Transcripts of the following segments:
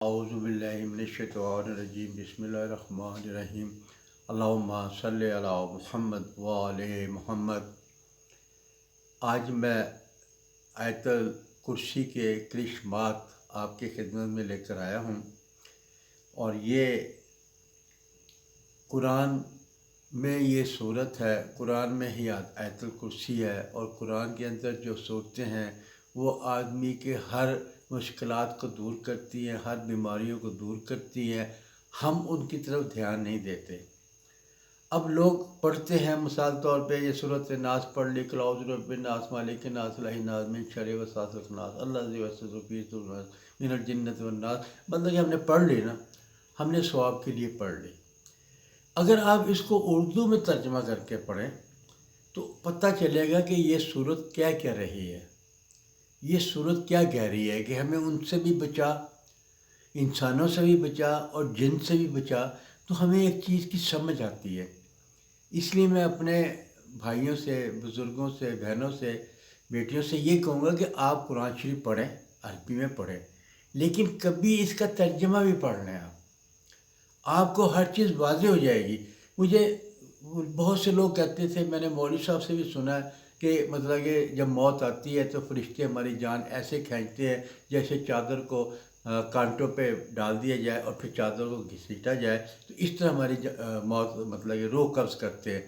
اعوذ باللہ من الشیطان الرجیم بسم اللہ الرحمن الرحیم اللہم صلی علی محمد وآل محمد۔ آج میں آیت الکرسی کے کرشمات آپ کی خدمت میں لے کر آیا ہوں، اور یہ قرآن میں یہ صورت ہے، قرآن میں ہی آیت الکرسی ہے، اور قرآن کے اندر جو صورتیں ہیں وہ آدمی کے ہر مشکلات کو دور کرتی ہیں، ہر بیماریوں کو دور کرتی ہیں۔ ہم ان کی طرف دھیان نہیں دیتے۔ اب لوگ پڑھتے ہیں، مثال طور پہ یہ سورۃ ناس پڑھ لی، قل اعوذ برب الناس مالک الناس الہ الناس من شر الوسواس الخناس الذی یوسوس فی صدور الناس من الجنۃ والناس۔ مطلب کہ ہم نے پڑھ لی نا، ہم نے ثواب کے لیے پڑھ لی۔ اگر آپ اس کو اردو میں ترجمہ کر کے پڑھیں تو پتہ چلے گا کہ یہ صورت کیا کہہ رہی ہے، یہ صورت کیا کہہ رہی ہے کہ ہمیں ان سے بھی بچا، انسانوں سے بھی بچا اور جن سے بھی بچا۔ تو ہمیں ایک چیز کی سمجھ آتی ہے۔ اس لیے میں اپنے بھائیوں سے، بزرگوں سے، بہنوں سے، بیٹیوں سے یہ کہوں گا کہ آپ قرآن شریف پڑھیں، عربی میں پڑھیں، لیکن کبھی اس کا ترجمہ بھی پڑھ لیں۔ آپ کو ہر چیز واضح ہو جائے گی۔ مجھے بہت سے لوگ کہتے تھے، میں نے مولوی صاحب سے بھی سنا ہے کہ مطلب کہ جب موت آتی ہے تو فرشتے ہماری جان ایسے کھینچتے ہیں جیسے چادر کو کانٹوں پہ ڈال دیا جائے اور پھر چادر کو گھسیٹا جائے، تو اس طرح ہماری موت مطلب کہ روح قبض کرتے ہیں۔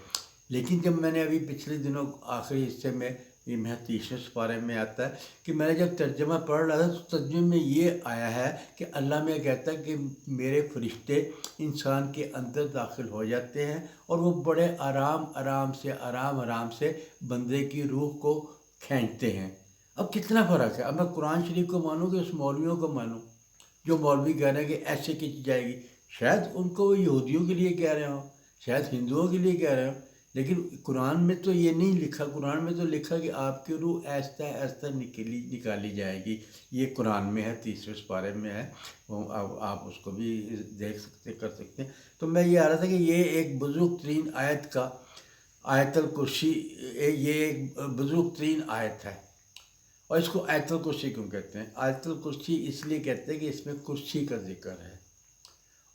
لیکن جب میں نے ابھی پچھلے دنوں آخری حصے میں، یہ میں 30ویں سپارے میں آتا ہے کہ میں نے جب ترجمہ پڑھ رہا تھا تو ترجمے میں یہ آیا ہے کہ اللہ میں کہتا ہے کہ میرے فرشتے انسان کے اندر داخل ہو جاتے ہیں اور وہ بڑے آرام آرام سے بندے کی روح کو کھینچتے ہیں۔ اب کتنا فرق ہے، اب میں قرآن شریف کو مانوں کہ اس مولویوں کو مانوں جو مولوی کہہ رہے ہیں کہ ایسے کھینچی جائے گی؟ شاید ان کو وہ یہودیوں کے لیے کہہ رہے ہوں، شاید ہندوؤں کے لیے کہہ رہے ہوں، لیکن قرآن میں تو یہ نہیں لکھا۔ قرآن میں تو لکھا کہ آپ کی روح آہستہ آہستہ نکالی جائے گی۔ یہ قرآن میں ہے، 30ویں سپارے میں ہے، آپ اس کو بھی دیکھ سکتے، کر سکتے ہیں۔ تو میں یہ آ رہا تھا کہ یہ ایک بزرگ ترین آیت کا، آیت الکرسی، یہ ایک بزرگ ترین آیت ہے۔ اور اس کو آیت الکرسی کیوں کہتے ہیں؟ آیت الکرسی اس لیے کہتے ہیں کہ اس میں کرسی کا ذکر ہے،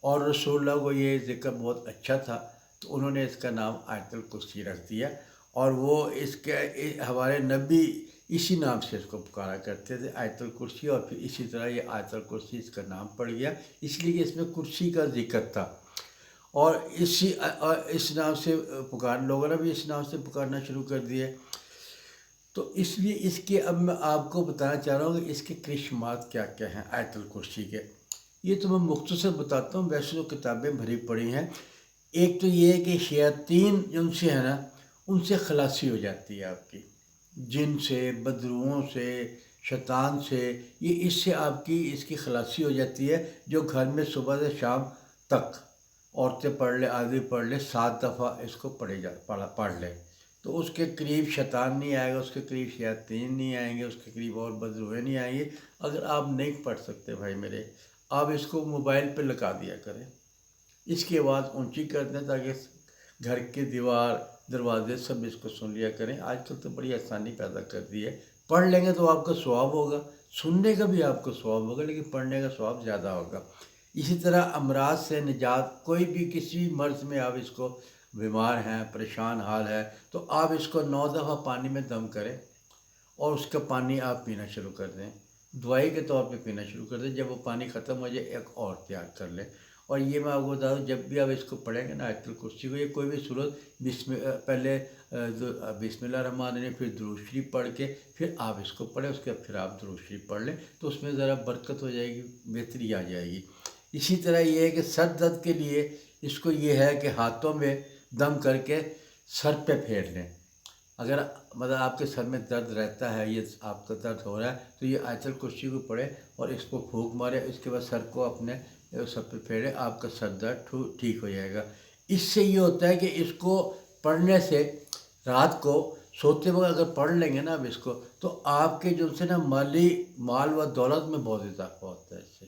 اور رسول اللہ کو یہ ذکر بہت اچھا تھا تو انہوں نے اس کا نام آیت الکرسی رکھ دیا، اور وہ اس کے ہمارے نبی اسی نام سے اس کو پکارا کرتے تھے، آیت الکرسی، اور پھر اسی طرح یہ آیت الکرسی اس کا نام پڑ گیا، اس لیے کہ اس میں کرسی کا ذکر تھا، اور اس نام سے لوگوں نے بھی اس نام سے پکارنا شروع کر دیا۔ تو اس لیے اس کے اب میں آپ کو بتانا چاہ رہا ہوں کہ اس کے کرشمات کیا کیا ہیں آیت الکرسی کے۔ یہ تو میں مختصر بتاتا ہوں، ویسے تو کتابیں بھری پڑی ہیں۔ ایک تو یہ ہے کہ شیاطین جن سے ہے نا، ان سے خلاصی ہو جاتی ہے آپ کی، جن سے، بدروحوں سے، شیطان سے، یہ اس سے آپ کی اس کی خلاصی ہو جاتی ہے۔ جو گھر میں صبح سے شام تک عورتیں پڑھ لے، آدمی پڑھ لے، 7 دفعہ اس کو پڑھ لے، تو اس کے قریب شیطان نہیں آئے گا، اس کے قریب شیاطین نہیں آئیں گے، اس کے قریب اور بدروحیں نہیں آئیں گے۔ اگر آپ نہیں پڑھ سکتے بھائی میرے، آپ اس کو موبائل پہ لگا دیا کریں، اس کی آواز اونچی کر دیں تاکہ گھر کے دیوار، دروازے سب اس کو سن لیا کریں۔ آج کل تو بڑی آسانی پیدا کر دی ہے، پڑھ لیں گے تو آپ کا ثواب ہوگا، سننے کا بھی آپ کو ثواب ہوگا، لیکن پڑھنے کا ثواب زیادہ ہوگا۔ اسی طرح امراض سے نجات، کوئی بھی کسی بھی مرض میں آپ اس کو، بیمار ہیں، پریشان حال ہے، تو آپ اس کو 9 دفعہ پانی میں دم کریں اور اس کا پانی آپ پینا شروع کر دیں، دوائی کے طور پہ پینا شروع کر دیں۔ جب وہ پانی ختم ہو جائے ایک اور تیار کر لیں۔ اور یہ میں آپ کو بتا دوں، جب بھی آپ اس کو پڑھیں گے نا آیت الکرسی کو، یہ کوئی بھی صورت پہلے بسم اللہ الرحمن الرحیم، پھر درود شریف پڑھ کے پھر آپ اس کو پڑھیں، اس کے بعد پھر آپ درود شریف پڑھ لیں، تو اس میں ذرا برکت ہو جائے گی، بہتری آ جائے گی۔ اسی طرح یہ ہے کہ سر درد کے لیے اس کو یہ ہے کہ ہاتھوں میں دم کر کے سر پہ پھیر لیں۔ اگر مطلب آپ کے سر میں درد رہتا ہے، یہ آپ کا درد ہو رہا ہے، تو یہ آیت الکرسی کو پڑھیں اور اس کو پھونک مارے، اس کے بعد سر کو اپنے سر پہ پھیرے، آپ کا سر درد ٹھیک ہو جائے گا۔ اس سے یہ ہوتا ہے کہ اس کو پڑھنے سے رات کو سوتے وقت اگر پڑھ لیں گے نا اب اس کو، تو آپ کے جو سے نا مال و دولت میں بہت اضافہ ہوتا ہے اس سے۔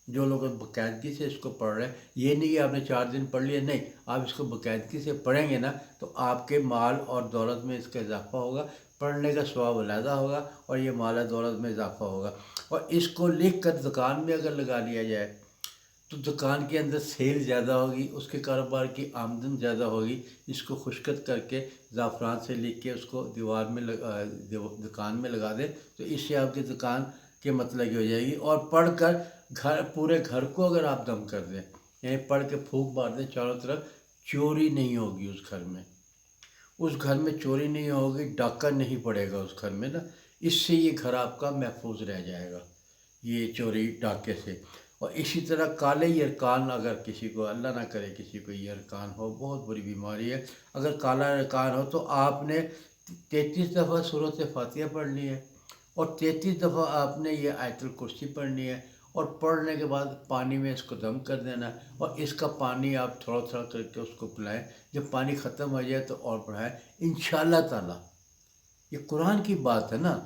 جو لوگ باقاعدگی سے اس کو پڑھ رہے ہیں، یہ نہیں کہ آپ نے 4 دن پڑھ لیا، نہیں، آپ اس کو باقاعدگی سے پڑھیں گے نا تو آپ کے مال اور دولت میں اس کا اضافہ ہوگا، پڑھنے کا ثواب علیحدہ ہوگا اور یہ مال دولت میں اضافہ ہوگا۔ اور اس کو لکھ کر دکان میں اگر لگا لیا جائے تو دکان کے اندر سیل زیادہ ہوگی، اس کے کاروبار کی آمدن زیادہ ہوگی۔ اس کو خشکت کر کے زعفران سے لکھ کے اس کو دیوار میں دکان میں لگا دیں تو اس سے آپ کی دکان کے مطلب کی ہو جائے گی۔ اور پڑھ کر پورے گھر کو اگر آپ دم کر دیں، یعنی پڑھ کے پھونک مار دیں چاروں طرف، چوری نہیں ہوگی اس گھر میں، اس گھر میں چوری نہیں ہوگی، ڈاکہ نہیں پڑے گا اس گھر میں نا۔ اس سے یہ گھر آپ کا محفوظ رہ جائے گا یہ چوری ڈاکے سے۔ اور اسی طرح کالے یرکان اگر کسی کو، اللہ نہ کرے کسی کو یرکان ہو، بہت بری بیماری ہے، اگر کالا یرکان ہو تو آپ نے 33 دفعہ سورۃ فاتحہ پڑھنی ہے اور 33 دفعہ آپ نے یہ آیت الکرسی پڑھنی ہے، اور پڑھنے کے بعد پانی میں اس کو دم کر دینا ہے، اور اس کا پانی آپ تھوڑا تھوڑا کر کے اس کو پلائیں، جب پانی ختم ہو جائے تو اور بڑھائیں انشاءاللہ تعالیٰ۔ یہ قرآن کی بات ہے نا،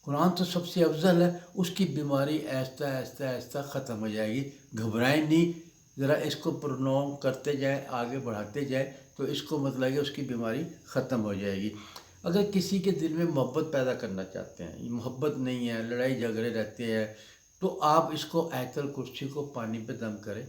قرآن تو سب سے افضل ہے، اس کی بیماری آہستہ آہستہ آہستہ ختم ہو جائے گی۔ گھبرائیں نہیں، ذرا اس کو پرونوم کرتے جائیں، آگے بڑھاتے جائیں تو اس کو مطلب کہ اس کی بیماری ختم ہو جائے گی۔ اگر کسی کے دل میں محبت پیدا کرنا چاہتے ہیں، یہ محبت نہیں ہے، لڑائی جھگڑے رہتے ہیں، تو آپ اس کو آیت الکرسی کو پانی پہ دم کریں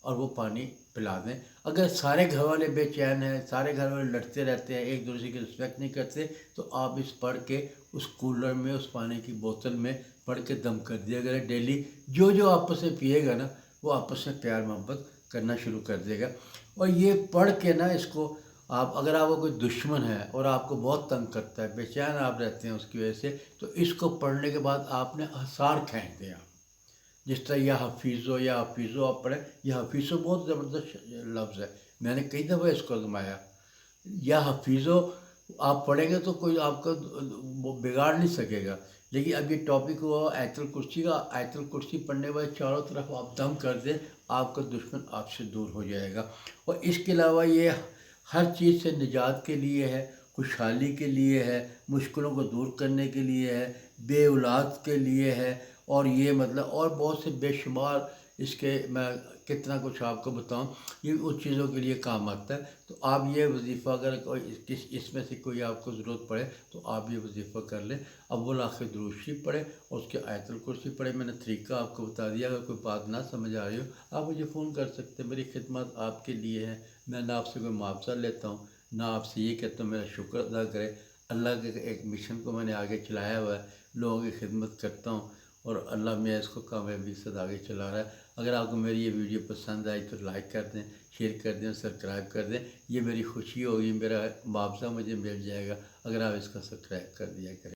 اور وہ پانی پلا دیں۔ اگر سارے گھر والے بے چین ہیں، سارے گھر والے لڑتے رہتے ہیں، ایک دوسرے کی رسپیکٹ نہیں کرتے، تو آپ اس پڑھ کے اس کولر میں، اس پانی کی بوتل میں پڑھ کے دم کر دیا کریں ڈیلی۔ جو جو آپس میں پیے گا نا وہ آپس میں پیار محبت کرنا شروع کر دے گا۔ اور یہ پڑھ کے نا اس کو آپ، اگر آپ کو کوئی دشمن ہے اور آپ کو بہت تنگ کرتا ہے، بے چین آپ رہتے ہیں اس کی وجہ سے، تو اس کو پڑھنے کے بعد آپ نے احسار کھینچ دیا۔ جس طرح یا حفیظو، یا حفیظو آپ پڑھیں، یہ حفیظو بہت زبردست لفظ ہے، میں نے کئی دفعہ اس کو آزمایا۔ یا حفیظو آپ پڑھیں گے تو کوئی آپ کا بگاڑ نہیں سکے گا۔ لیکن اب یہ ٹاپک ہوا آیت الکرسی کا، آیت الکرسی پڑھنے والے چاروں طرف آپ دم کر دیں، آپ کا دشمن آپ سے دور ہو جائے گا۔ اور اس کے علاوہ یہ ہر چیز سے نجات کے لیے ہے، خوشحالی کے لیے ہے، مشکلوں کو دور کرنے کے لیے ہے، بے اولاد کے لیے ہے، اور یہ مطلب اور بہت سے بے شمار اس کے، میں کتنا کچھ آپ کو بتاؤں، یہ ان چیزوں کے لیے کام آتا ہے۔ تو آپ یہ وظیفہ اگر کوئی اس میں سے کوئی آپ کو ضرورت پڑے تو آپ یہ وظیفہ کر لیں، اول آخر درود شریف پڑھیں اور اس کے آیت الکرسی پڑھیں۔ میں نے طریقہ آپ کو بتا دیا، اگر کوئی بات نہ سمجھ آ رہی ہو آپ مجھے فون کر سکتے ہیں، میری خدمت آپ کے لیے ہے۔ میں نہ آپ سے کوئی معاوضہ لیتا ہوں، نہ آپ سے یہ کہتا ہوں میرا شکر ادا کرے۔ اللہ کے ایک مشن کو میں نے آگے چلایا ہوا ہے، لوگوں کی خدمت کرتا ہوں، اور اللہ میں اس کو کامیابی سے آگے چلا رہا ہے۔ اگر آپ کو میری یہ ویڈیو پسند آئی تو لائک کر دیں، شیئر کر دیں، سبسکرائب کر دیں، یہ میری خوشی ہوگی، میرا معاوضہ مجھے مل جائے گا اگر آپ اس کا سبسکرائب کر دیا کریں۔